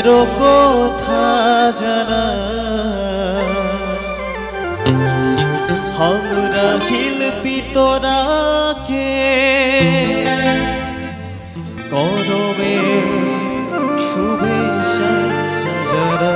মনেরও কথা জানা हमरा শিল্পী তোরাকে করবে শুভেচ্ছা জানা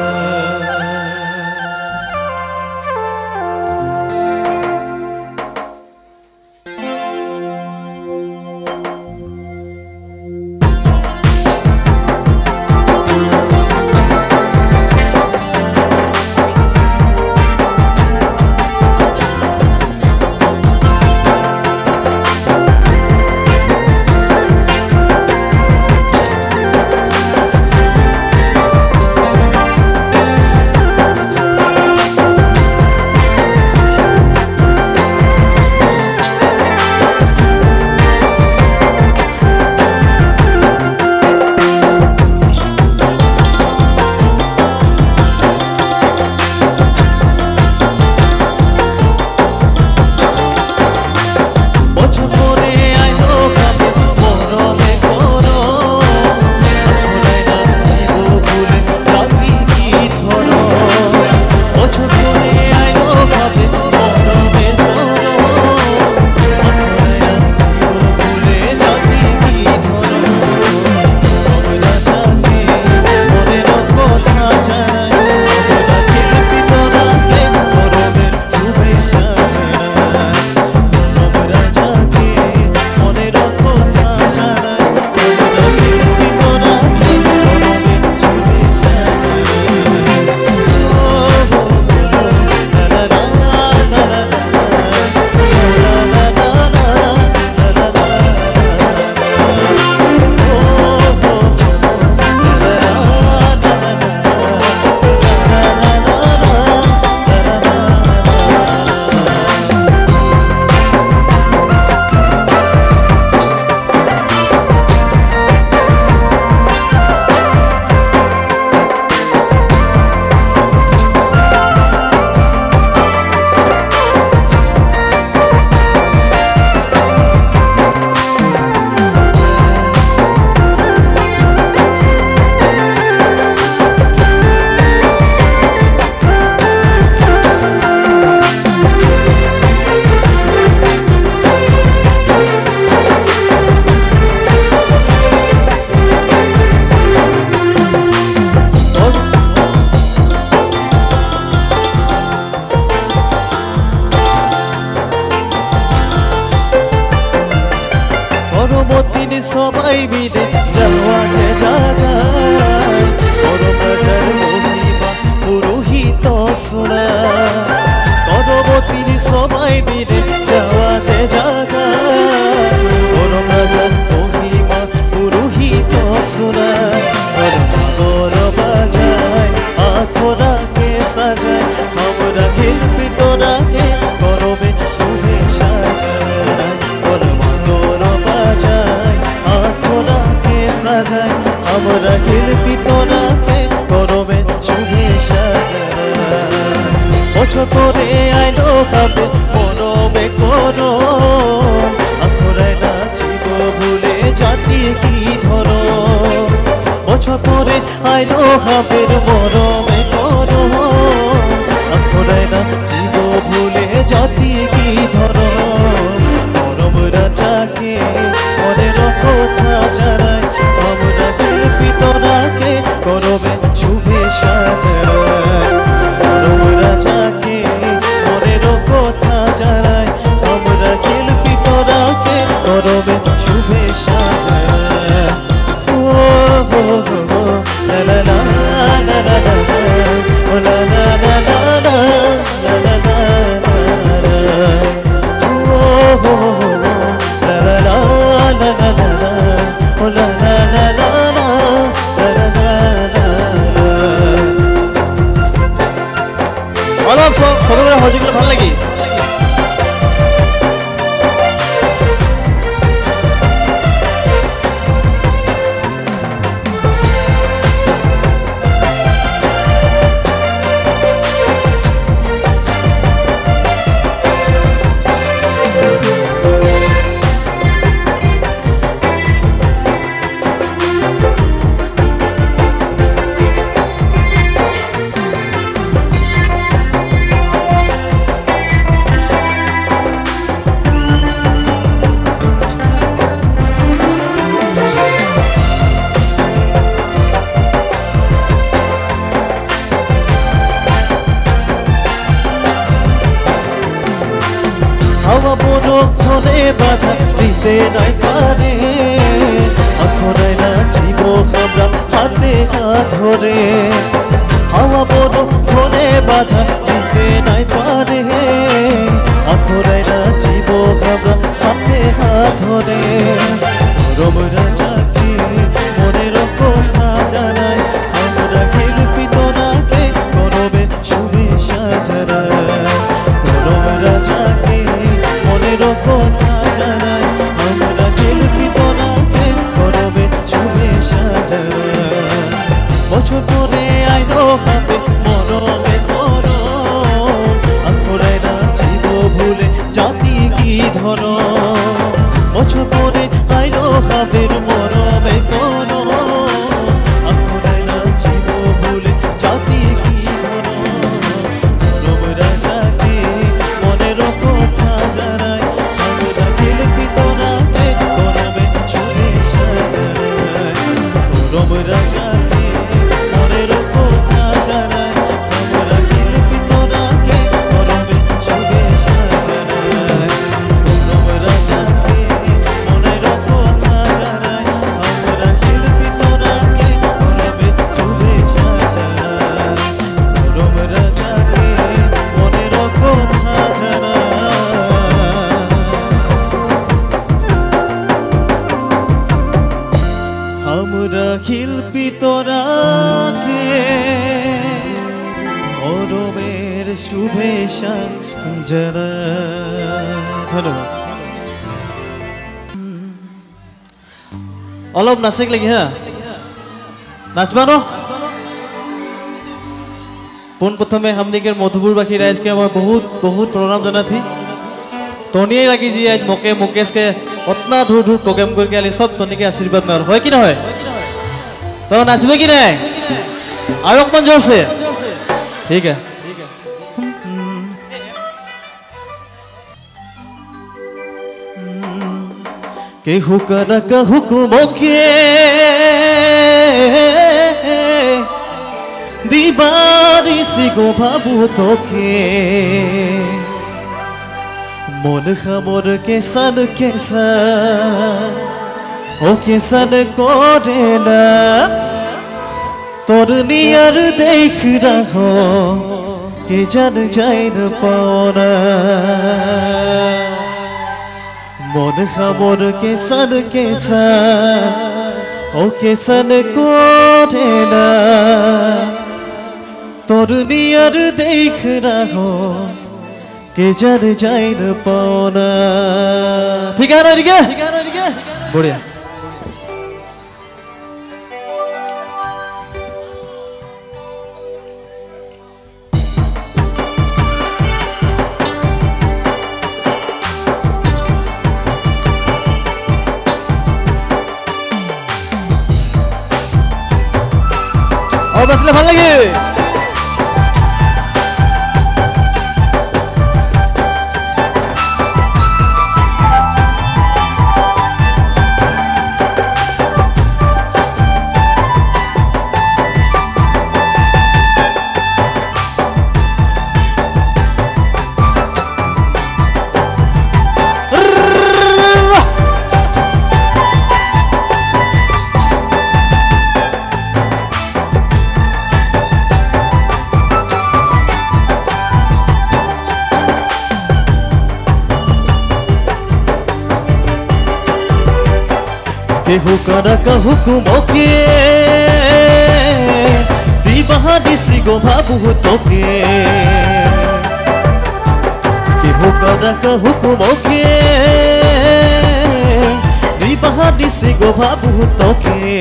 সবাই মিলে যাওয়া যে জায়গায় পরমরাজার মহিমা পুরোহিত শোনা করবতীর সবাই মিলে যাওয়া যে জায়গায় পরমরাজার মহিমা পুরোহিত শোনা মাগর বাজায় আখড়াকে সাজায় আমরা শিল্পী তোরাকে করবে শুভেচ্ছা জানাই মাগর বাজায় সাজায় আমরা শিল্পী তোরাকে করবে শুভেচ্ছা জানাই বছর করে আইলো খাবে মনবে করো আখড়ায় নাচিব ভুলে জাতি কি ধরো বছর করে আইলো খাবের মরমে করো আখড়ায় নাচিব ভুলে জাতি কি ধরো মরম রাজাকে মনের কথা জানাই আমরা শিল্পী তোরাকে করবে শুভেচ্ছা জানাই মরম রাজাকে মনের কথা জানাই আমরা শিল্পী তোরাকে করবে শুভেচ্ছা জানাই ও লা লা লা লা লা লা ও লা লা লা লা লা লা লা লা ও লা লা লা লা লা লা ও লা লা লা লা লা লা লা অলপ সবগুলো হজিগুলো ভালো লাগে হাওয়া বরক্ষণে বাধা দিতে নাই পারে আখড়াই নাচিব আমরা হাতে হাত ধরে হাওয়া বরক্ষণে বাধা দিতে নাই পারে আখড়াই নাচিব আমরা হাতে হাত ধরে গরম রাজাকে মনের কথা জানাই আমরা খেলবি তোরাকে গরবে শুভেচ্ছা জানাই গরম রাজাকে মনের কথা জানাই আমরা খেলবি তোরাকে গরবে শুভেচ্ছা জানাই বছর পরে আইলো হাতে মরমে করো আখড়াই নাচিব ভুলে জাতি কি ধরো বছর পরে আইলো হাতের মরমে করো আখড়াই নাচিব ভুলে জাতি কি ধরো গরম রাজাকে মনের কথা জানাই আমরা খেলবি তোরাকে গরমে শুভেচ্ছা জানাই গরম রাজাকে মনের কথা জানাই আমরা খেলবি তোরাকে গরমে শুভেচ্ছা জানাই গরম রাজাকে মনের কথা জানাই আমরা খেলবি তোরাকে গরমে শুভেচ্ছা জানাই গরম রাজাকে মনের কথা জানাই আমরা শিল্পী তোরাকে গরমের শুভেচ্ছা জানাই ধন্যবাদ অলপ নাচিক লাগি হা নাচবা ন পোনপ্ৰথমে हमनिकर मधुपुरवासी राइज के मैं बहुत बहुत प्रोग्राम जाना थी तोनिए लगी जी आज मौके मुकेश के उतना दूर दूर प्रोग्राम करके आली सब तोनी के आशीर्वाद में है कि ना है तो नाचबे कि नहीं और मन जोर से ठीक है केहू कर हुकुमों के दीवारी सिगो भाबू तो के मन खमोर के सन ओ के सन कोरेला तोर नियर देख रहो के जन जाइन पाना मन खमोर के सन ओ के सन कोरेला तोर नियर देख रहो के जन जाइन पाना ठीक है ना ठीक है बढ़िया और बसले ভাল লাগে केहू कर हुकुमों के दीवानी सिगो भाबू तो के केहू कर हुकुमों के दीवानी सिगो भाबू तो के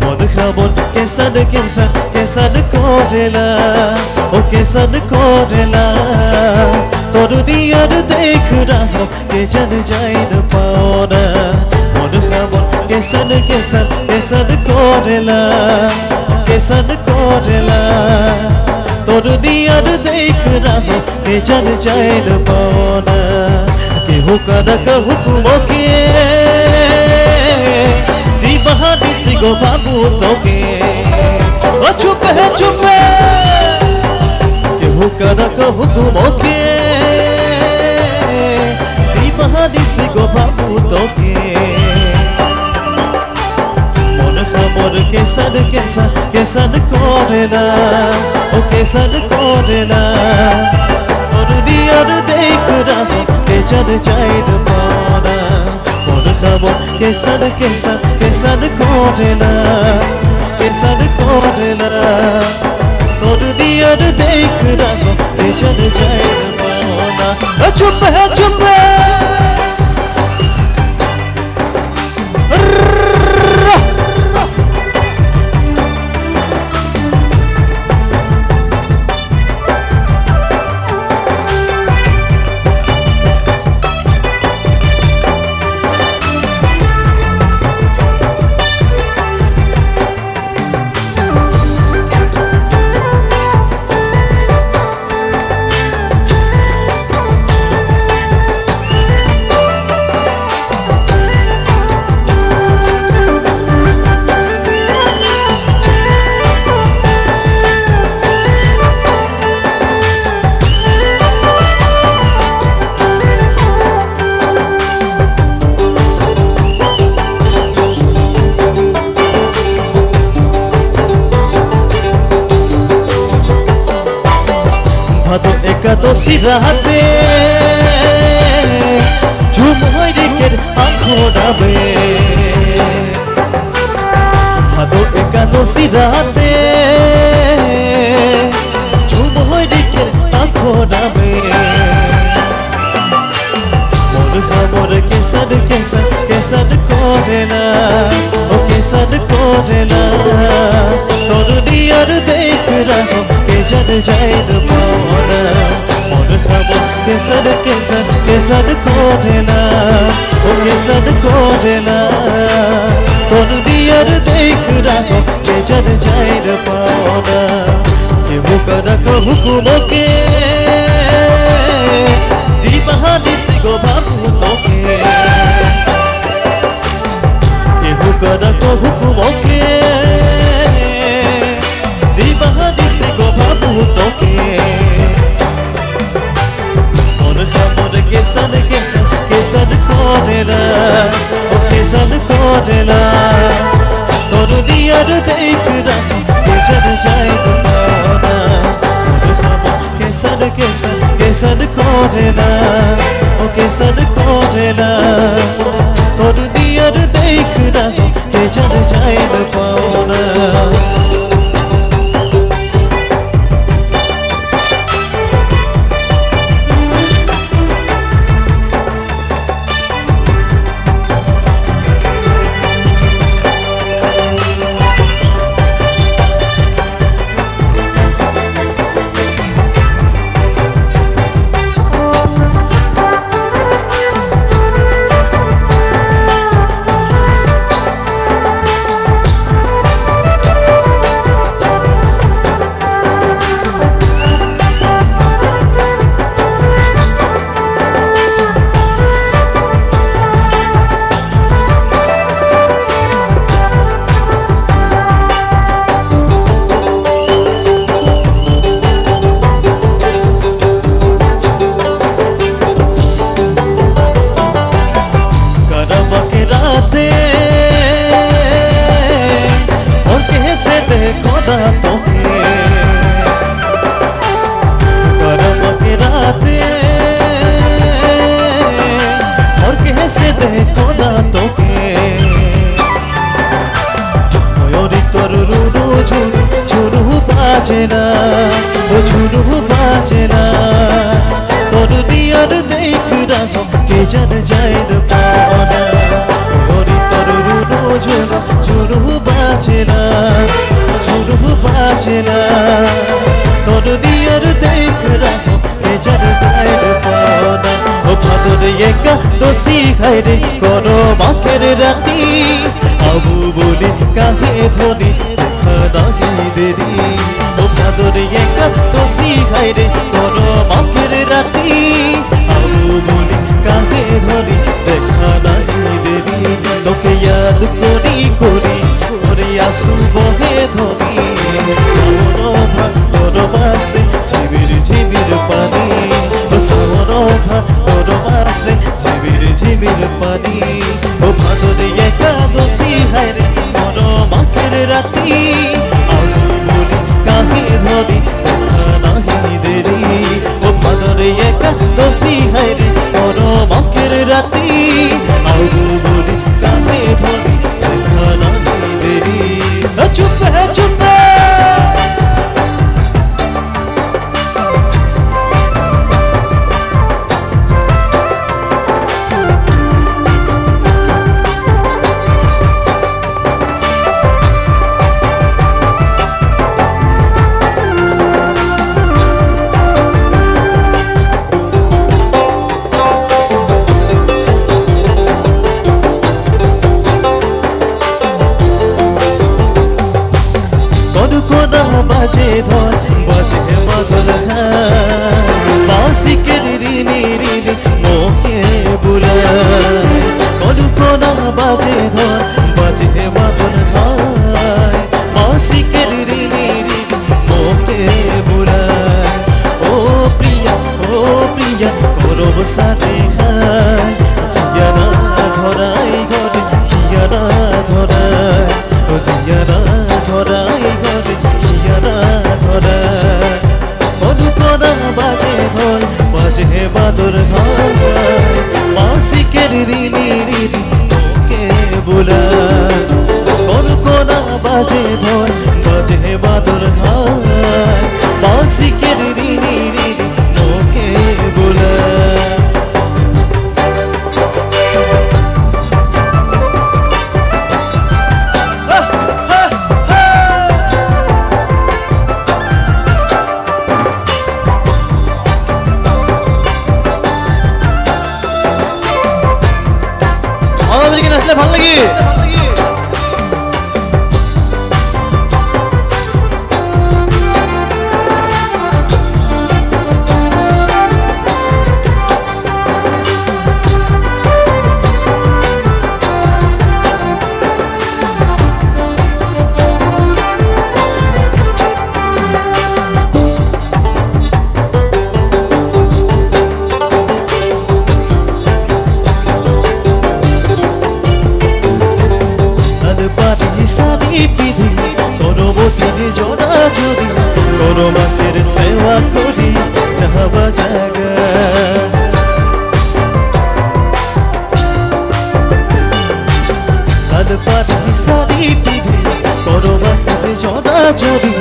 मन खबर केसन कोरेला ओ केसन कोरेला तोर नियर देख रहो के जन जाइन पाना मन खबर केसन कोरेला तोर नियर देख रहो के जन जाइन पाना केहू कर हुकुमों के दीवानी सिगो बाबू तो के ओ चुप है केहू कर हुकुमों के তোকে মন খামর কেসান কেসান কেসান করে না ও কেসান করে না দুনিয়ার দেখরা কেচান চাইদ পাওনা মন খামর কেসান কেসান কেসান করে না কেসান করে না দুনিয়ার দেখরা কেচান চাইদ পাওনা চুপ है चुप है একাদশী রাতে ঝুমই রেখে আঁখো ডাবে ভাদো একাদশী রাতে ঝুমই রেখে আঁখো ডাবে মন খামর কেসান কেসান কেসান করে না ও কেসান করে না তোর দিয়ার দেখ রাখো কেজান যাইদ পাওনা মন খামর কেসান কেসান কেসান করে না ও কেসান করে না তোর দিয়ার দেখ রাখো কেজান যাইদ পাওনা কেহু করা হুকুমকে দিবাহানি সিগো বাবু তোকে কেহু করা হুকুমকে দিবাহানি সিগো বাবু তোকে মন খামর কেসান কেসান কেসান করে না ও কেসান করে না তোর দিয়ার দেখ রাখো কেজান যাইদ পাওনা মন খামর কেসান কেসান কেসান করে না ও কেসান করে না তোর দিয়ার দেখ রাখো কেজান যাইদ পাওনা বাজেনা ও ঝুনু বাজেনা তোর দিয়ার দেখ রাখো কেজান যাইদ পাওনা ওরি তোর রুনু ঝুনু ঝুনু বাজেনা ঝুনু বাজেনা তোর দিয়ার দেখ রাখো কেজান যাইদ পাওনা ও ভাদর একা দোষী খাইরে করো মাখের রাতি আবু বলি কাহে ধনি নাহি দেরি ও ভাদর একা দোষী খাইরে করো মাখের রাতি আবু বলি কাহে ধনি দেখা নাহি দেরি তোকে ইয়াদ করি করি করে আসু বহে ধনি শ্রাবণ ভাদর মাসে ঝিবির ঝিবির পানি শ্রাবণ ভাদর মাসে ঝিবির ঝিবির পানি বাদর খায় মাসিকের রিনি রিনি তোকে বুলায় কলকনা বাজে ধর বাজে বাদর খায় মাসিকের রিনি রিনি তোকে বুলায় ভাল লাগে মাতের সেবা করি যাবা জায়গা পাটি সারি পিধি করবাকের জনা জড়ি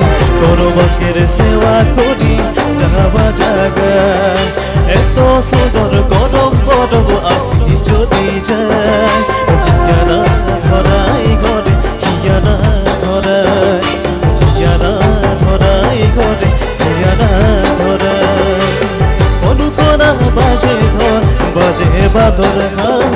করবাকের সেবা করি যাবা জায়গা এত সুন্দর গরম বরম আসি যদি যায় জিয়ানা ধরাই ঘরে হিয়ানা ধরাই জিয়ানা ধরাই ঘরে হিয়ানা ধরাই অনুকরা বাজে ধর বাজে বাদর খায়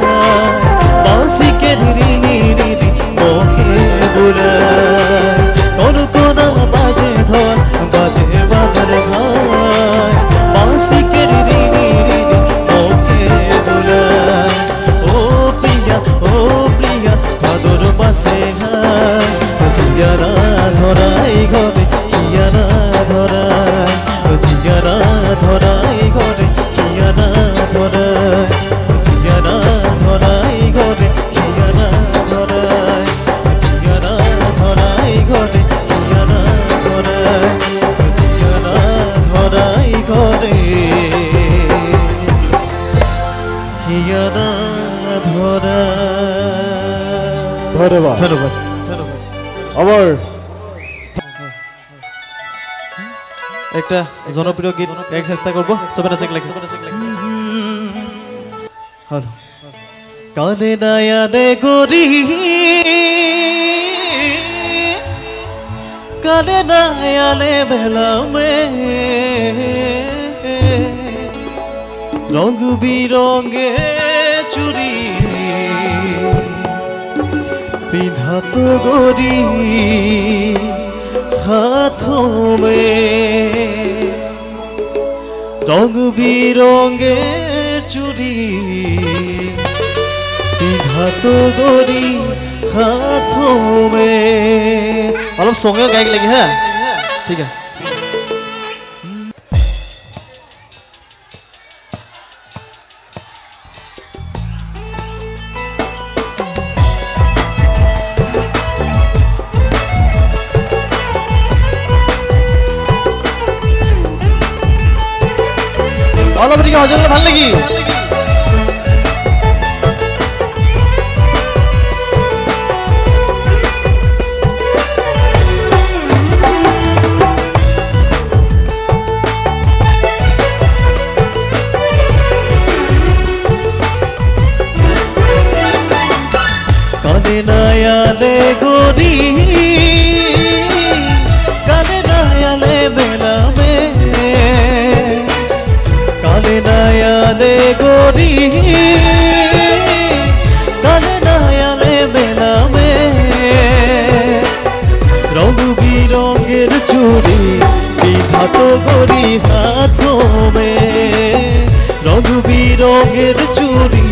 মাসিকের রিনি রিনি মোকে বুলায় অনুকরা বাজে ধর বাজে বাদর খায় মাসিকের রিনি রিনি মোকে বুলায় ও প্রিয়া বাদর মাসে হায় জিয়ানা ধরাই ঘরে হিয়ানা ধরাই জিয়ানা ধরাই ঘরে হিয়ানা ধরাই জিয়ানা ধরাই ঘরে হিয়ানা ধরাই জিয়ানা ধরাই ঘরে হিয়ানা ধরাই জিয়ানা ধরাই ঘরে হিয়ানা ধরাই ধন্যবাদ ধন্যবাদ আমার একটা জনপ্রিয় গীত গাইতে চেষ্টা করবো সবাই নাচে লাগে হ্যালো কানে নায়ানে গরি কানে নায়ানে বেলা মে রঙ বিরঙে চুরি বিধাত গরি हाथों में रंग बिरंगे चूड़ी विधात गोरी हाथों में अलग सॉन्ग गाइक लगे हैं ठीक है অলপটিকে হজল ভাল লাগি কানে নায়ালে গরি কানে নায়ালে বেলা মে কানে নায়ালে গরি কানে নায়ালে বেলা মে রঙ বিরঙের চুড়ি বিধাত গরি হাথোं में রঙ বিরঙের চুড়ি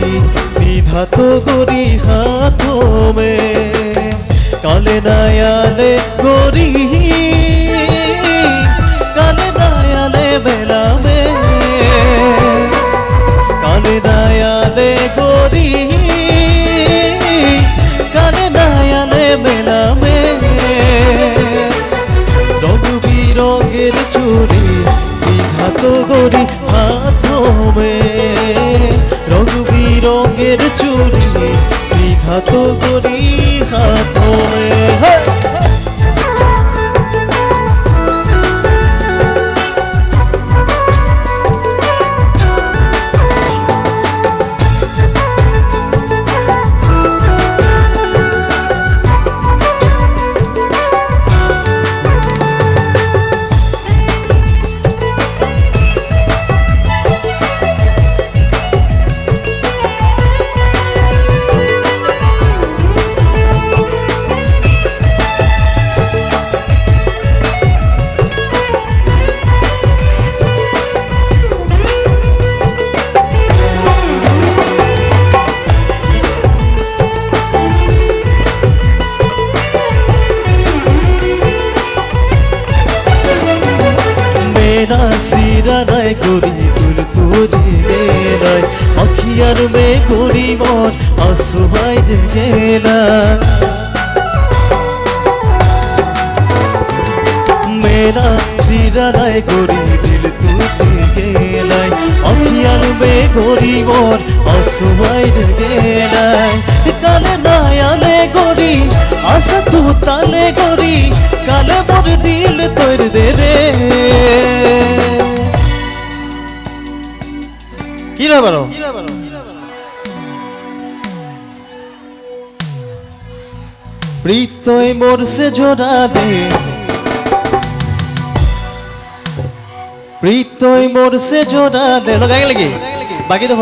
বিধাত গরি হাথোं में কালে নায়ালে গরি কালে নায়ালে বেলা মে কালে নায়ালে গরি কালে নায়ালে বেলা মে রঙ বিরঙের চুড়ি বিধাত গরি হাথোं में রঙের চুড়ি বিধাত করি হাতমে সিরানায় করি তোর তোরি গেলায় অখিয়ার মে করি মন অসহায় গেলা মেরা সিরানায় করি দিল তুই গেলায় অখিয়ার মে করি মন অসহায় গেলায় কালে নায়ালে করি আশা তু তালে করি কালে মোর দিল তোর দে রে কি রে বারো প্রীতই মোর সে জোড়া দে প্রীতই মোর সে জোড়া দে লগাই লাগি বাকি তো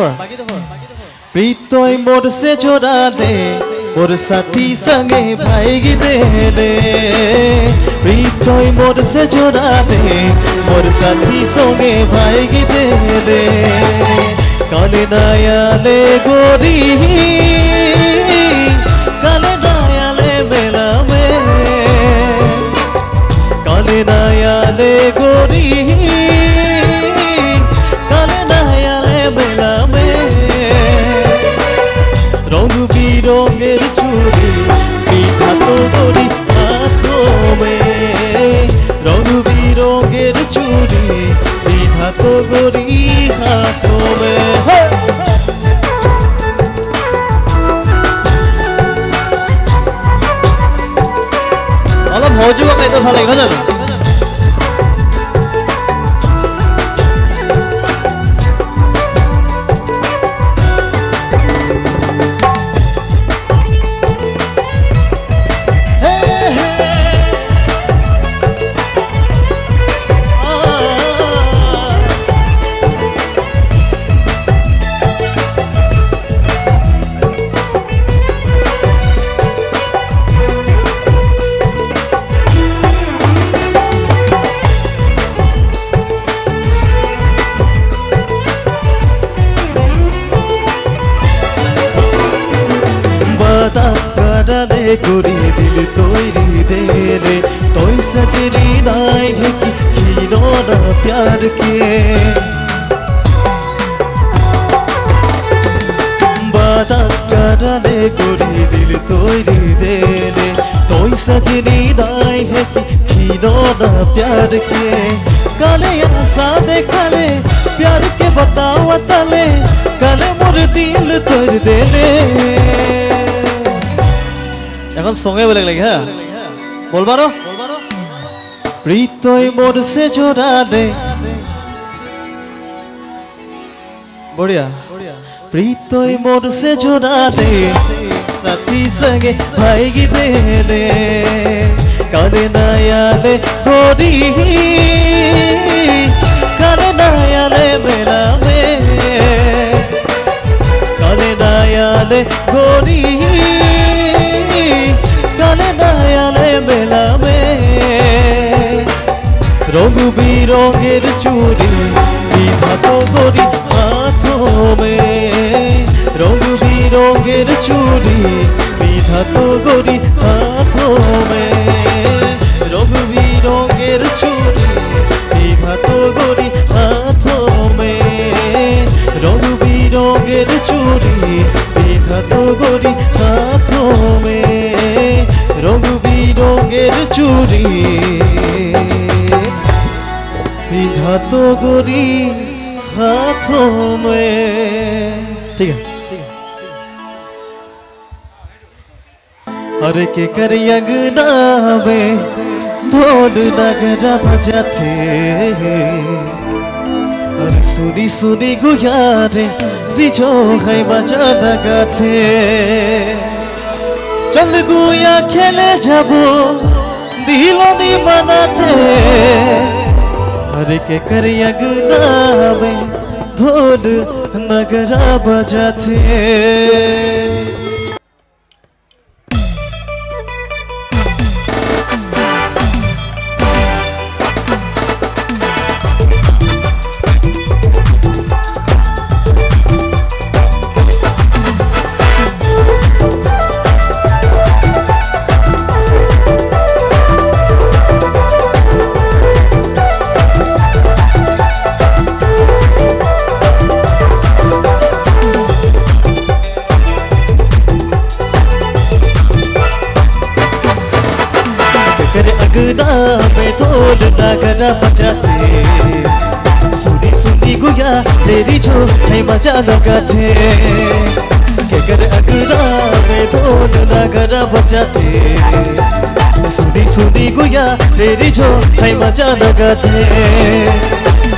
প্রীতই মোর সে জোড়া দে মোর সাথী সঙ্গে ভাইগি দে রে প্রীতই মোর সে জোড়া দে মোর সাথী সঙ্গে ভাইগি দে রে কালে নায়ালে গোরি কালে নায়ালে মেলামে কালে নায়ালে গোরি কালে নায়ালে মেলামে রঙ বিরঙের চুড়ি বিধাত করি হাতমে রঙ বিরঙের চুড়ি বিধাত করি হাতমে অলপ সহযোগ পাইতো ভাল লাগিব জানো করি দিল তৈরি দে রে তোই সজরি নাই है कि खिलौना प्यार के बादा कराने करी दिल तैरी दे रे তোই सजरी নাই है कि खिलौना प्यार के काले आशा देखाले प्यार के बतावा तले काले मोर दिल तोड़ दे रे এখন সঙ্গে বলে লাগে হ্যাঁ বলবারো প্রীতই মোর সে জোড়া দে বড়িয়া প্রীতই মোর সে জোড়া দে সাথী সঙ্গে ভাইগি দে রে কালে নায়ালে গোরি কালে নায়ালে মেলামে কালে নায়ালে গোরি কালে নায়ালে মেলামে রঙ বিরঙের চুড়ি বিধাত করি হাতমে রঙ বিরঙের চুড়ি বিধাত করি হাতমে রঙ বিরঙের চুড়ি বিধাত করি হাতমে রঙ বিরঙের চুড়ি বিধাত করি হাতমে রঙ বিরঙের চুড়ি বিধাত করি হাতমে ঠিক আছে अरे के कर अंगना में ढोल नगरा बजाते अरे सुनी सुनी गुयारे रिझो है मजा लगाते चल गुया खेले जाबो दिलोनी मनाते अरे के कर अंगना में ढोल नगरा बजाते अंगना में ढोल नगरा बजाते सुनी सुनी गुया तेरी जो है मजा लगाते के कर अंगना में ढोल नगरा बजाते सुनी सुनी गुया तेरी जो है मजा लगाते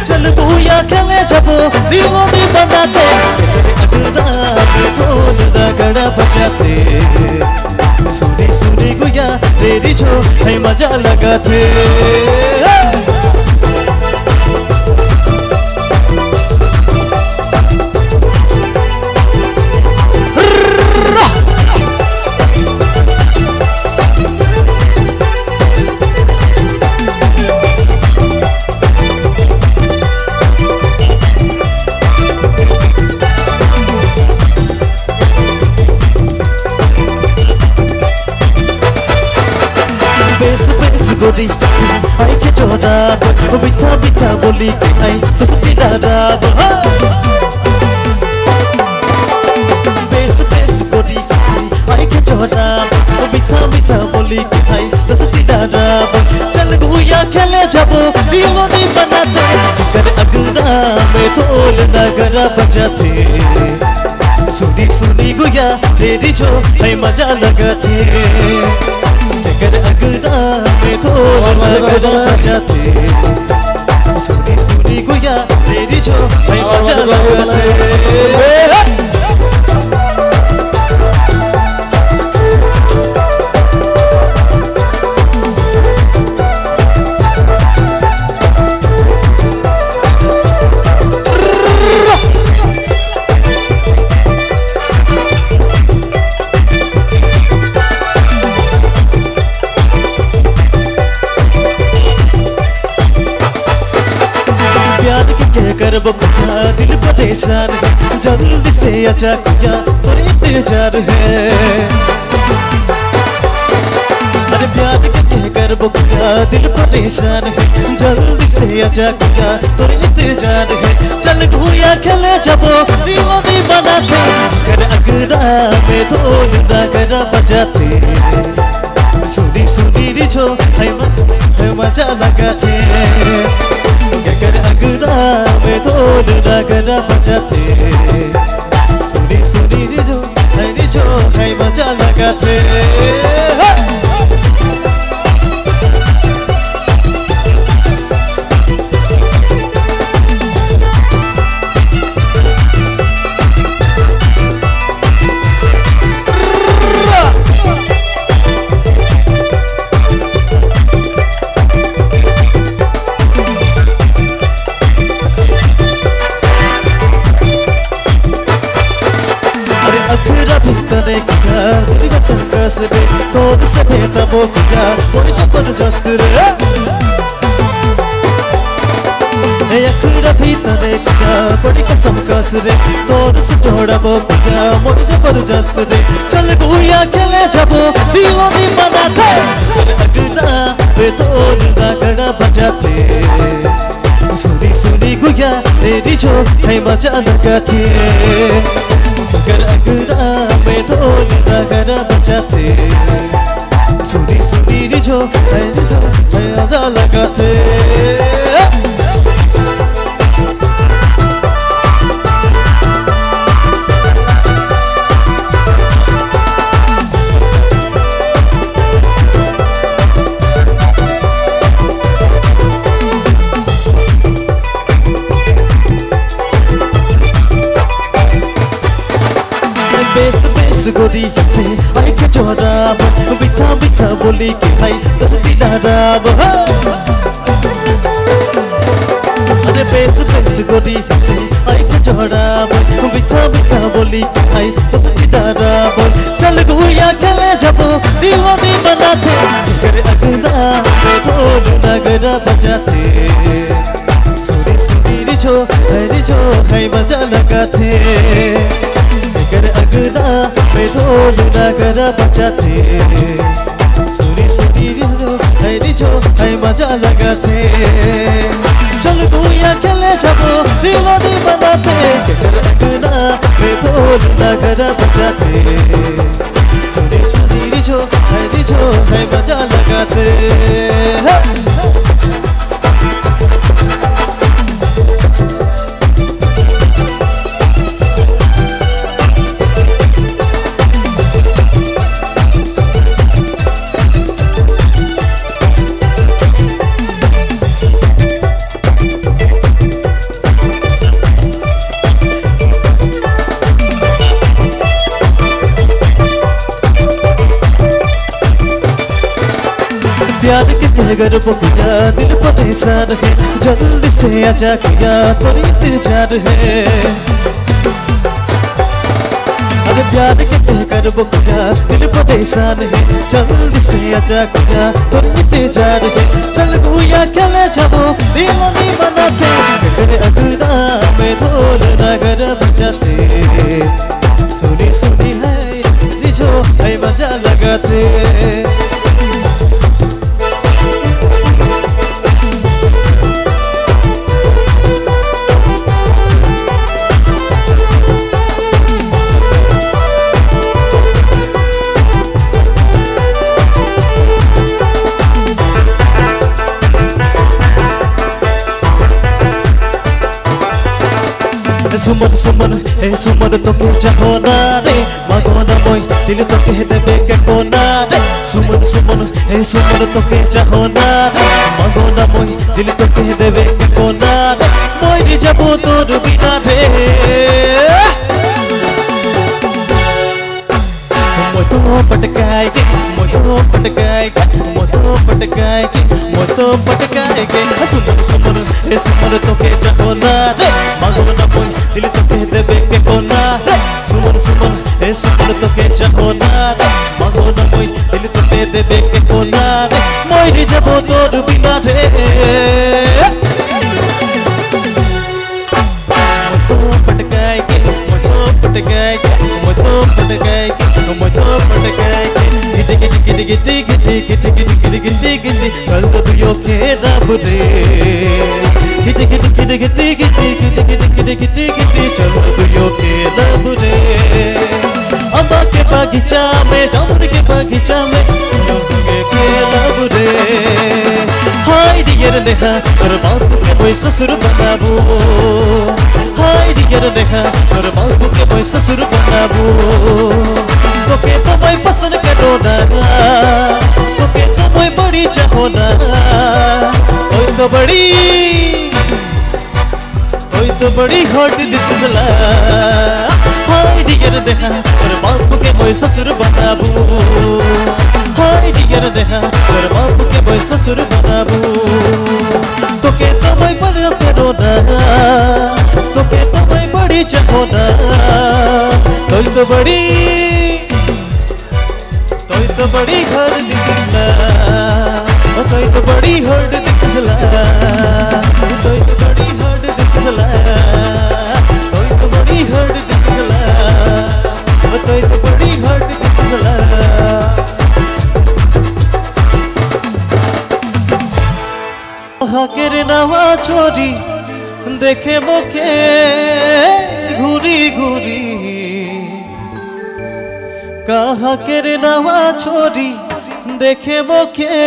चल गुया खेले जाबो दीवानी बनाते के कर अंगना में ढोल नगरा बजाते सुनी सुनी गुया तेरी जो है मजा लगाते गोरी आई के जोड़ा बिथा बिथा बोली के आई तो सती दादा बेस बेस गोरी आई के जोड़ा बिथा बिथा बोली के आई तो सती दादा चल गुया खेले जाबो दीवानी बनाते कर अंगना में ढोल नगरा बजाते सुनी सुनी गुया तेरी जो है मजा लगाते कर अंगना में ढोल नगरा बजाते सुनी सुनी गुया तेरी जो है मजा लगाते करबो कुया दिल परेशान है जल्दी से आजा कुया और इंतजार है अरे प्यार के करबो कुया दिल परेशान है जल्दी से आजा कुया और इंतजार है चल गुया खेले जाबो दीवानी बनाते कर अंगना में ढोल नगरा बजाते सुनी सुनी रिझो है मजा लगाते कर अंगना में ढोल नगरा बजाते सुनी सुनी रिझो है मजा लगाते करे क्या तेरी कसम कसरे तोड़ से भेटा वो क्या बड़ी जबरदस्त रे ये अखरा भी तने क्या बड़ी कसम कसरे तोड़ से जोड़ा वो क्या बड़ी जबरदस्त रे चल गुया खेले जाबो दीवानी बनाते अंगना में ढोल नगरा बजाते सुनी सुनी गुया तेरी जो है मजा लगाते कर अंगना में ढोल नगरा बजाते सुनी सुनी रिझो है मजा लगाते दाराब अरे बेस बेस गोरी से आई के जोड़ाब बिथा बिथा बोली आई उसकी दाराब चल गुया खेले जब दीवानी बनाते तेरे अगना में ढोल नगरा बजाते सुरी सुरी रिझो है मजा लगाते तेरे अगना में ढोल नगरा बजाते सुरी सुरी रिझो है मजा लगाते चल गुया खेले जब दीवानी बनाते तेरे अगना में ढोल नगरा बजाते सुरी सुरी रिझो है मजा लगाते प्यार के घर वो किया दिल परेशान है जल्दी से आजा किया पर इंतजार है अरे प्यार के घर वो किया दिल परेशान है जल्दी से आजा किया पर इंतजार है चल गुया खेले जाओ दीवानी बनाते तेरे अगना में ढोल नगरा बजाते सुनी सुनी है रिझो है मजा लगाते सुमन सुमन ए सुमन तो के चाहोना रे मगोना मोई दिल तो कह देबे के कोना रे सुमन सुमन ए सुमन तो के चाहोना रे मगोना मोई दिल तो कह देबे के कोना रे मोई जाबो तोर बिना रे मोतो पटकाएगे सुमन सुमन ए सुमन तो के चाहोना रे मगोना मोई दिल तो कह देबे के कोना रे सुमन सुमन ए सुमन तो के चाहोना रे मगोना मोई दिल तो कह देबे के कोना रे मोई जाबो तोर बिना रे मोतो पटकाएगे गिटी गिटी गिटी गिटी गिटी गिटी गिटी गिटी कल तो दुयो के रब रे गिटी गिटी गिटी गिटी गिटी गिटी गिटी गिटी गिटी गिटी चल तो दुयो के रब रे अम्बा के बागीचा में जामुन के बागीचा में दुयो के रब रे हाय दियर देखा और बाप के कोई ससुर बनाबो हाय दियर देखा और बाप के कोई ससुर बनाबो तो के तो मैं पसंद करो ना तो के तो मैं बड़ी चाहो ना कोई तो बड़ी हॉट दिसला हाय दियर देखा और बाप के कोई ससुर बनाबू हाय दियर देखा और बाप के कोई ससुर बनाबू तो के तो मैं बड़ी करो ना तो के तो मैं बड़ी चाहो ना कोई तो बड़ी हर दिखला कोई तो बड़ी हर दिखला कोई तो बड़ी हर दिखला कोई तो बड़ी हर दिखला कोई तो बड़ी हर दिखला हाकेर नवा छोरी देखे मुखे घूरी घूरी कहा केर नवा छोरी देखे मुखे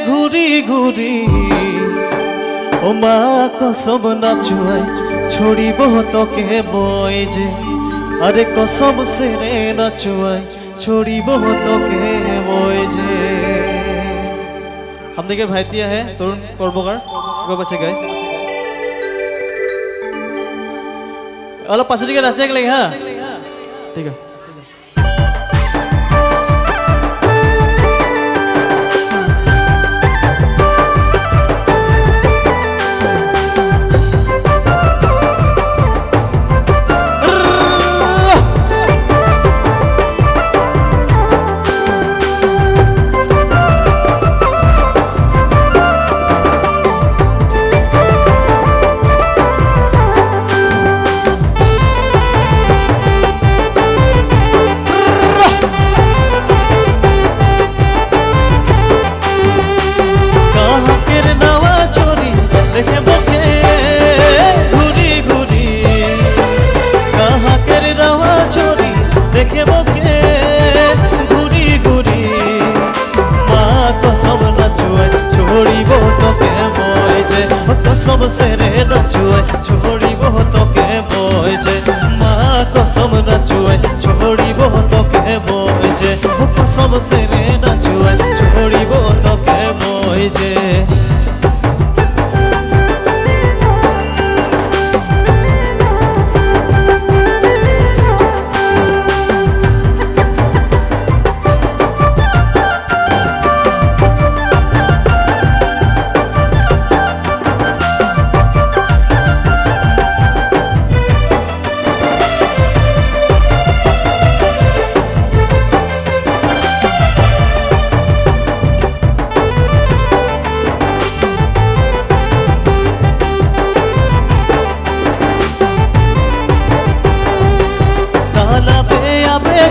घूरी घूरी ओ माँ कसम ना चुआई छोड़ी बहुत के बोए जे अरे कसम से रे ना चुआई छोड़ी बहुत के बोए जे हम देखिए भाईतिया है तरुण कर्मकार को बचे गए अलग पास दिखे नाचे के लिए हाँ ठीक है कसम से रे न छुए छोड़ी वो तो के मोए जे माँ कसम न छुए छोड़ी वो तो के मोए जे कसम से रे न छुए छोड़ी वो तो के मोए जे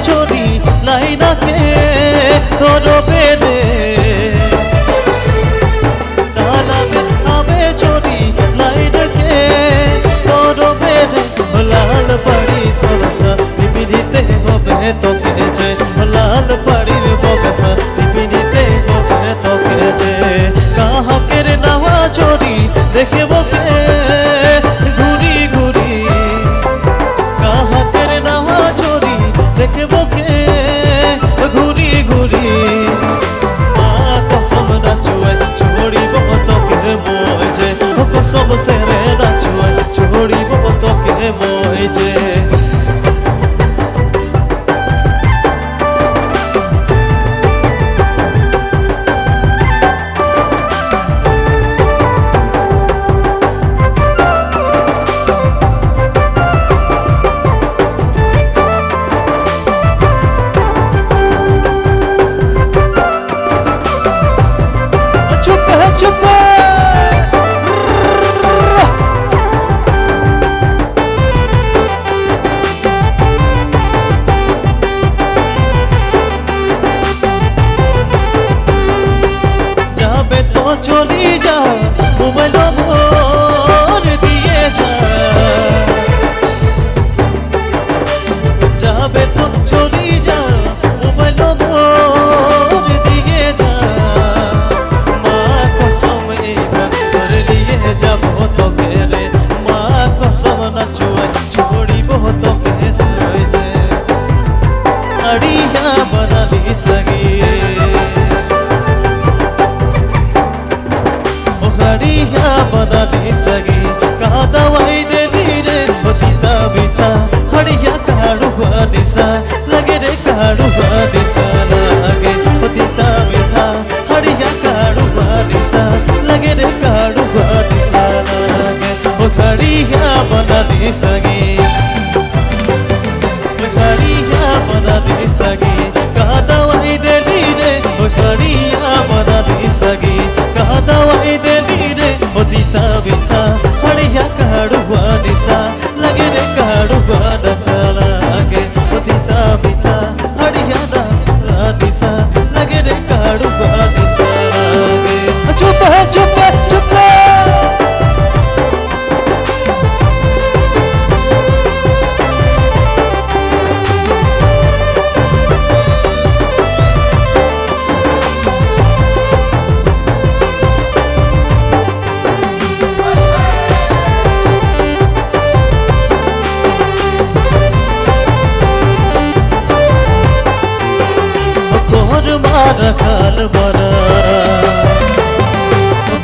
चोरी लाइना के तोरो बेरे ताला में आवे चोरी लाइन के तोरो बेरे लाल पड़ी सरसा विपिनिते होबे तो केचे लाल पड़ी बोगसा विपिनिते होबे तो केचे कहाँ केरे नवा चोरी देखे वो के घूरी घूरी कहाँ केरे नवा चोरी देखे बोके घूरी घूरी माँ कसम न छुए छोड़ी बहुत के मोए जे कसम से रे न छुए छोड़ी बहुत के मोए जे चली जा मोबाइल भोर दिए जा जाबे तो चली जा मोबाइल भोर दिए जा माँ कसम कर लिए जाबो तो केरे माँ कसम न छुए छोड़ी बहुत के जे अड़िया बना ली सगी घड़िया बना ली सगी कहा दवाई दे दी रे बतीता बीता हड़िया काड़ुआ निशा लगे रे काड़ुआ निशा लगे बतीता बीता हड़िया काड़ुआ निशा लगे रे काड़ुआ निशा लगे वो घड़िया बना ली सगी घड़िया बना ली सगी कहा दवाई दे दी रे वो घड़िया बना ली सगी कहा दवाई दे बतीता बीता हड़िया काड़ुआ निशा लगे रे काड़ुआ नशा लगे बतीता बीता हड़िया निशा लगे रे काड़ुआ निशा लगे चुप है चुप है चुप है खाल बना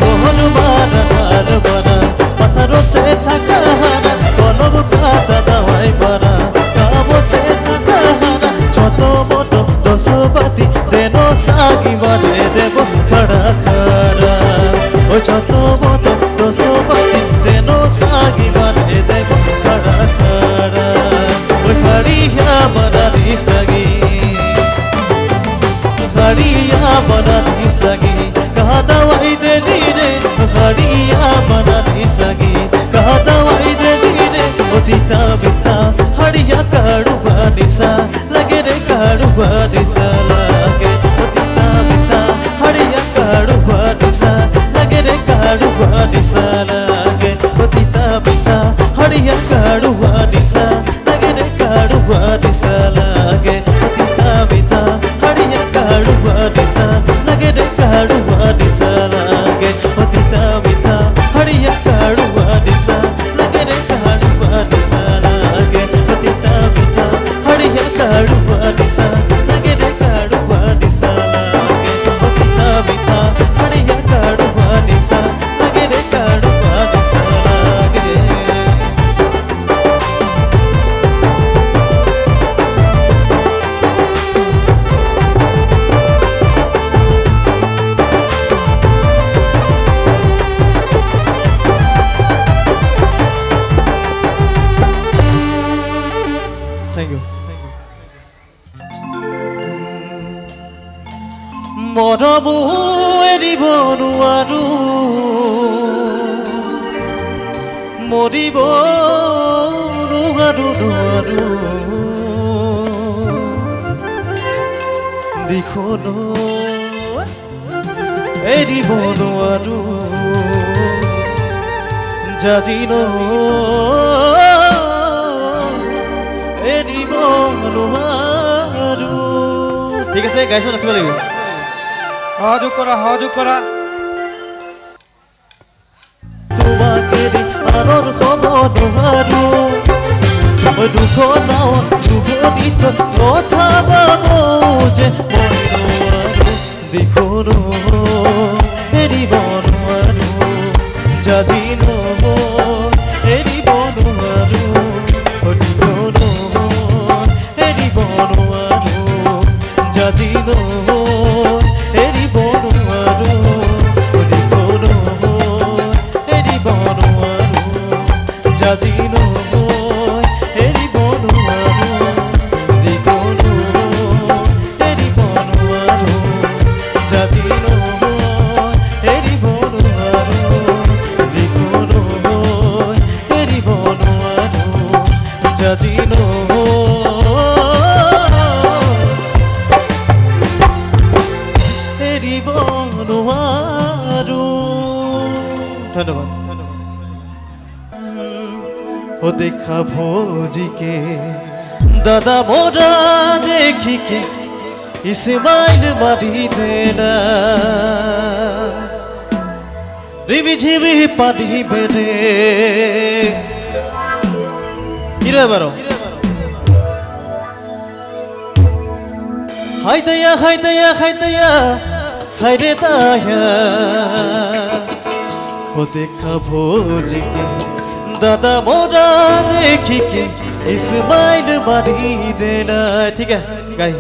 बोहर मार खाल बना पत्थरों से थका हाना कलम खाता दवाई बना कामों से थका हाना छोटो मोटो दोसो बाती देनो सागी बने देवो खड़ा खड़ा ओ छोटो मोटो दोसो बाती देनो सागी बने देवो खड़ा खड़ा ओ खड़िया बना ली सगी घड़िया बना ली सगी कहा दवाई दे दी रे घड़िया बना ली सगी कहा दवाई दे दी रे बतीता बीता हड़िया काड़ुआ निशा लगे रे काड़ुआ निशा लगे बतीता बीता हड़िया काड़ुआ निशा लगे रे काड़ुआ निशा लगे बतीता बीता हड़िया काड़ुआ निशा लगे रे काड़ुआ निशा लगे बतीता बीता हड़िया काड़ुआ निशा लगे रे काड़ुआ निशा लगे बतीता बीता हड़िया মৰমো এৰিব নোৱাৰো মৰিব নোৱাৰো দিখনো এৰিব নোৱাৰো জাজিনো এৰিব নোৱাৰো ঠিক আছে গাইছো নাচিব লাগিব সহযোগ কৰা তোমাকে আনৰ কব নোৱাৰো মই দুখ নাও দুখনিত কথা পাবো যে মই নোৱাৰো দিখনো এৰিব নোৱাৰো জাজিনো এৰিব নোৱাৰো দিখনো এৰিব নোৱাৰো জাজিনো এৰিব নোৱাৰো দিখনো এৰিব নোৱাৰো জাজিনো এৰিব নোৱাৰো দিখনো এৰিব নোৱাৰো জাজিনো এৰিব নোৱাৰো দিখনো এৰিব নোৱাৰো জাজিনো এৰিব নোৱাৰো ধন্যবাদ ও দেখা ভোজিকে দাদা মোরা দেখিকে ইসমাইল মারি দেনা রিবি ঝিবি পানি বেড়ে কিরে বারো হাই দয়া হাই দয়া হাই দয়া হাই রে দয়া ও দেখা ভোজিকে দাদা মোরা দেখিকে ইসমাইল মারি দেনা ঠিক আছে গাই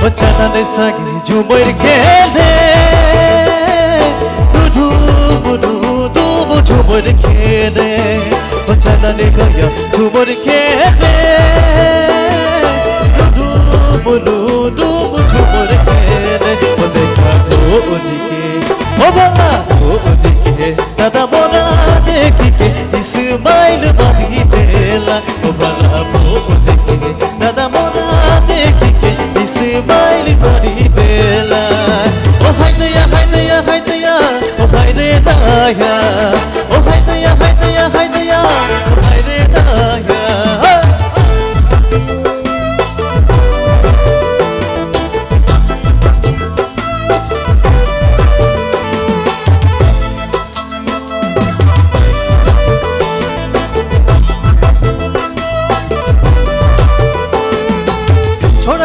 Bachana sagi jumar khele du jumar khele bachana ne gaya jumar khele du jumar khele o dekha bhoji ke o bala bhoji ke dada mora dekhi ke ismail mari dela o bala bhoji ke dada mora dekhi ke ismail mari dela o hai daya hai daya hai daya o hai re daya o hai daya hai daya hai daya o hai re daya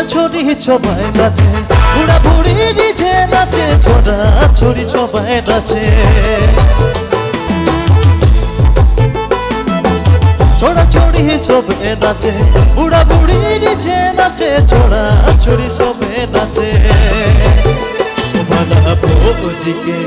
छोरी छोबाय नाचे बुढ़ा बुढ़ी नीचे नाचे छोरा छोरी छोबाय नाचे छोरा छोरी छोबे नाचे बुढ़ा बुढ़ी नीचे नाचे छोरा छोरी छोबे नाचे भला भोजी के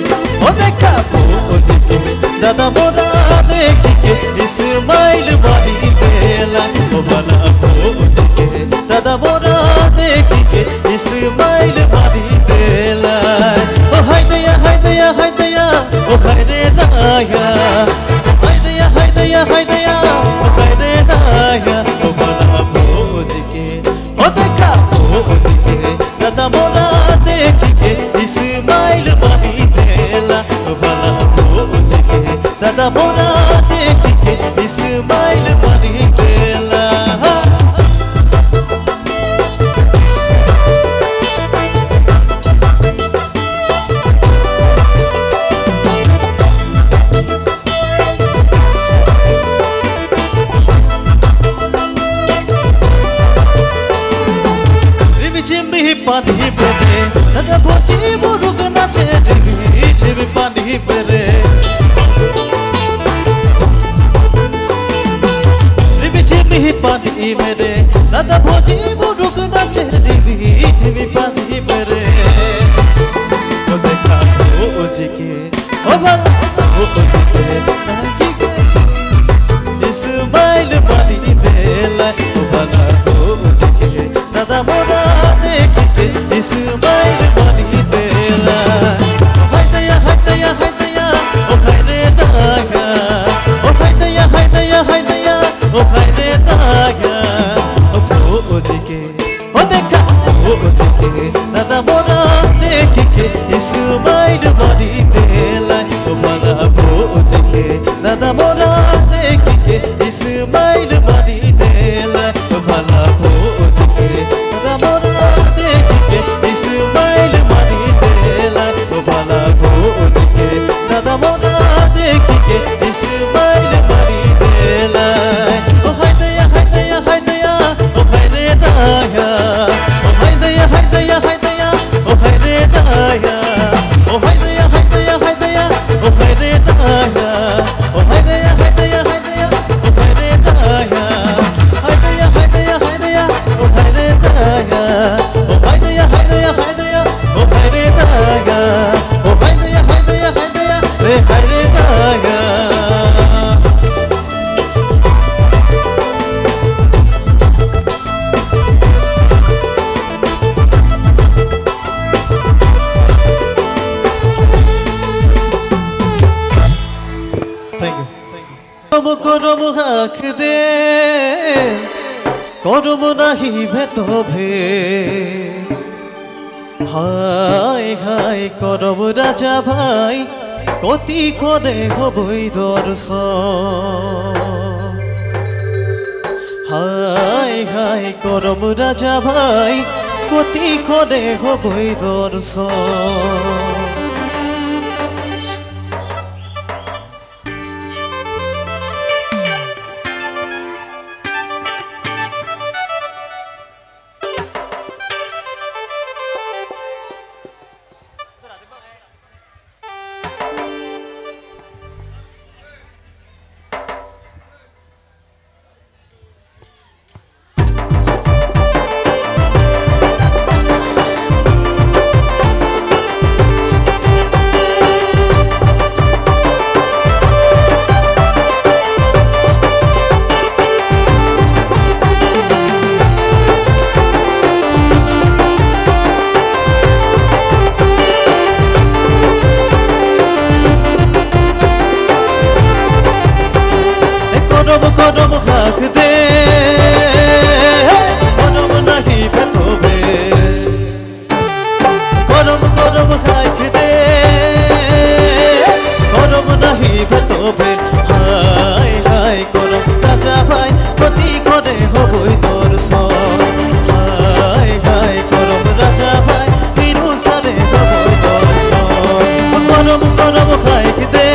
ओ देखा भोजी के दादा मोरा देखी के इस्माइल मारी देला ओ भला भोजी के दादा मोरा देखी के इस्माइल मारी देला ओ हाय दया हाय दया हाय दया ओ हाय रे दया हाय दया हाय दया हाय दया ओ हाय रे दया ओ भला भोजी के ओ देखा भोजी के दादा मोरा देखी के इस्माइल मारी देला ओ भला भोजी के दादा मोरा देखी के इस्माइल मारी देला দাদা ভোজি মুরুগ নাচে ঢিবি ঝিবি পানি মেরে ঢিবি ঝিবি পানি মেরে দাদা ভোজি মুরুগ নাচে ঢিবি ঝিবি পানি মেরে ও দেখা ভোজিকে ও ভালো ভোজিকে নাকি ইসমাইল পানি দেলা ও ভালো ভোজিকে দাদা মোরা দেখে ইসমাইল পানি দেলা হাইদয়া হাইদয়া হাইদয়া ও হাইরে দাগা ও হাইদয়া হাইদয়া হাইদয়া ও হাইরে দাগা ও ভোজিকে ও দেখা ভোজিকে দাদা মোরা দেখে ইসমাইল পানি দেলা ও ভালো ভোজিকে দাদা মোরা দেখে ইসমাইল পানি দেলা ও ভালো ভোজিকে দাদা মোরা দেখে ইসমাইল পানি দেলা ও ভালো ভোজিকে দাদা মোরা দেখে ইসমাইল পানি দেলা ও হাইদয়া হাইদয়া হাইদয়া ও হাইরে দায়া ও হাইদয়া হাইদয়া হাইদয়া ও হাইরে দায়া ও হাইদয়া হাইদয়া হাইদয়া ও হাইরে দায়া ও হাইদয়া হাইদয়া হাইদয়া ও হাইরে দায়া হাইদয়া হাইদয়া হাইদয়া ও হাইরে দায়া ও হাইদয়া হাইদয়া হাইদয়া ও হাইরে দায়া ও হাইদয়া হাইদয়া হাইদয়া রে হাইরে দায়া করব হাক দে করব নাহি ভেতভে হাই হাই করব রাজা ভাই কতি করে হবই দর্শন হাই হাই করব রাজা ভাই কতি করে হবই দর্শন করব হাক দে করব নাহি ভেতবে করব হাক দে করব নাহি ভেতবে হাই হাই করব রাজা ভাই কতি করে হবই দর্শন হাই হাই করব রাজা ভাই ফিরুসারে হবই দর্শন করব হাক দে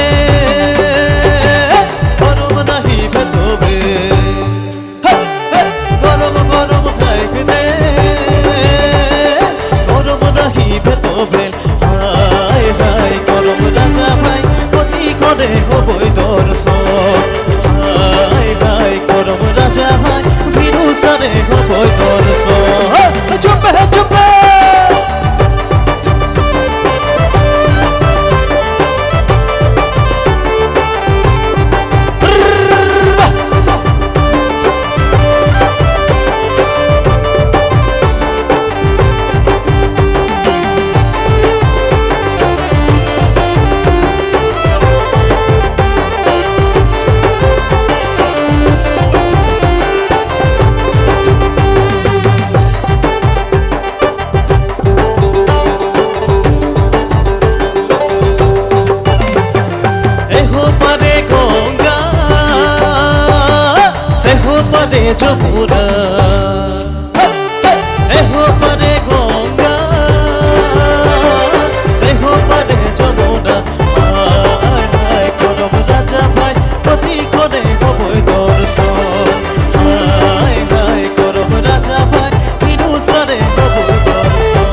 হবই দর্শন হাই হাই করব রাজা ভাই বিরুসারে হবই দর্শন চুপে চুপে যমুনা এহো পারে গঙ্গা সেহো পারে যমুনা হাই হাই করব রাজা ভাই কতি করে হবই দর্শন হাই হাই করব রাজা ভাই ফিরুসারে হবই দর্শন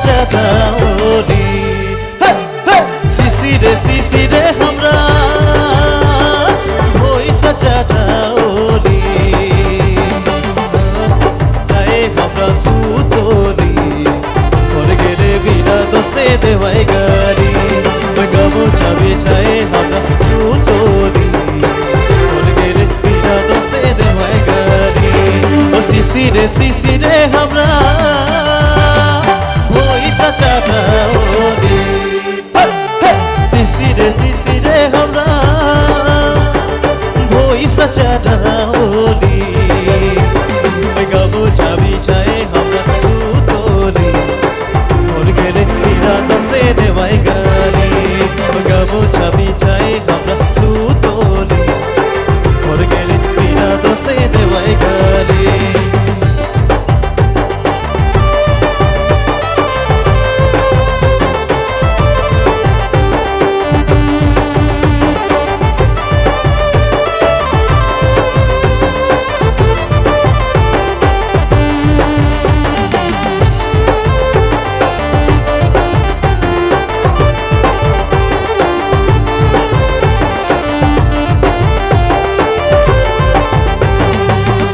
चादाओली सीसी रे हमरा भोइसा चादाओली जाए हमरा सुतोली और गेले बिना दसे देवाई गारी गमो छाबे जाए हमरा सुतोली और गेले बिना दसे देवाई गारी ओ सीसी रे हमरा भोइसा चादाओली सीसी रे हमरा भोइसा चादाओली गमो छाबी जाए हमरा सुतोली और गेले बिना दसे देवाई गारी गमो छाबी जाए हमरा सुतोली और गेले बिना दसे देवाई गारी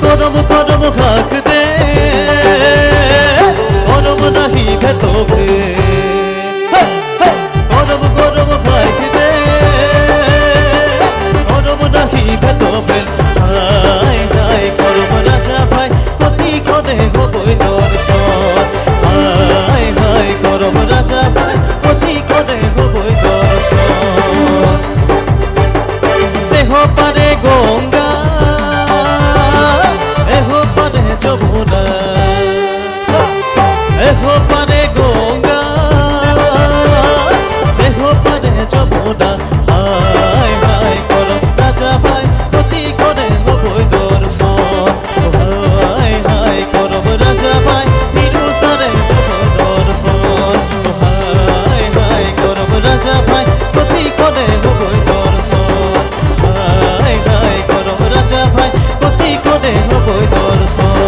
करम खाक दे करम नहीं भेतोबे करम खाक दे करम नहीं भेतोबे हाय हाय करम राजा भाई कति कदे हबई दर्शन हाय हाय करम राजा भाई कति कदे हबई दर्शन सेह पारे गंगा যমুনা এহো পারে গঙ্গা সেহো পারে যমুনা হায় হায় করম রাজা ভাই কতি করে হবই দর্শন হায় হায় করম রাজা ভাই বিরুসারে হবই দর্শন হায় হায় করম রাজা ভাই কতি করে হবই দর্শন হায় হায় করম রাজা ভাই কতি করে হবই দর্শন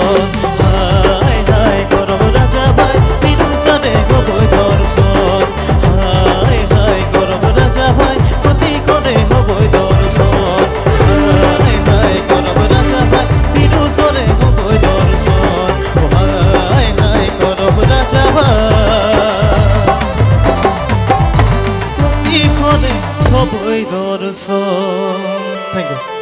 Thank you.